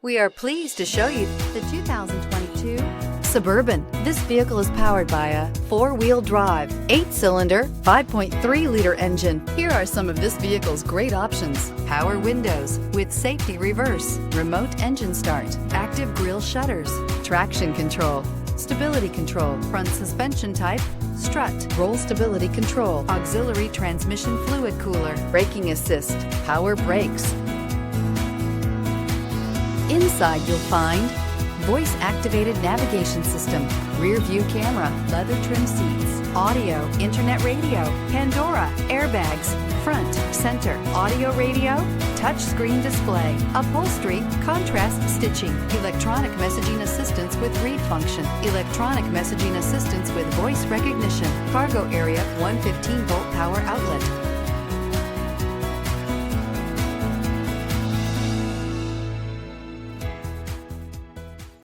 We are pleased to show you the 2022 Suburban. This vehicle is powered by a 4-wheel drive, 8-cylinder, 5.3-liter engine. Here are some of this vehicle's great options: power windows with safety reverse, remote engine start, active grille shutters, traction control, stability control, front suspension type, strut, roll stability control, auxiliary transmission fluid cooler, braking assist, power brakes. Inside you'll find voice-activated navigation system, rear view camera, leather trim seats, audio, internet radio, Pandora, airbags, front, center, audio radio, touchscreen display, upholstery, contrast stitching, electronic messaging assistance with read function, electronic messaging assistance with voice recognition, cargo area 115-volt power outlet,